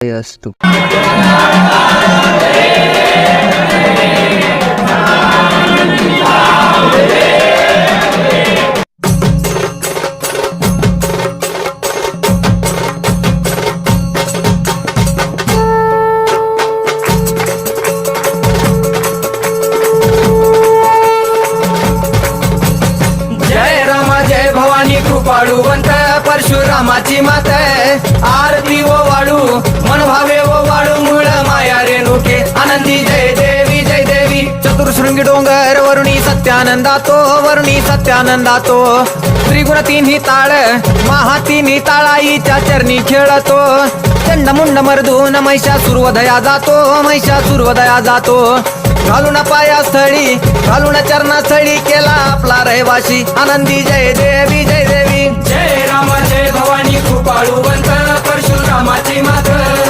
असतो. जय राम जय भवानी कृपाळूवंत परशुरामाची मात आरती ओ वाळू मन भावे ओ वाळू मूळ माया रेणुके आनंदी जय देवी चतुर्शृंगी डोंगर वरुणी सत्यानंदातो त्रिगुण तिन्ही ताळ महा तिन्ही ताळाईच्या चरणी खेळतो चंडमुंड मर्दून महिषासुरवधया जातो घालून पायास्थळी घालून चरणास्थळी केला आपला रहिवाशी आनंदी जय देवी जय राम जय भवानी कृपाळूवंत परशुरामाची मात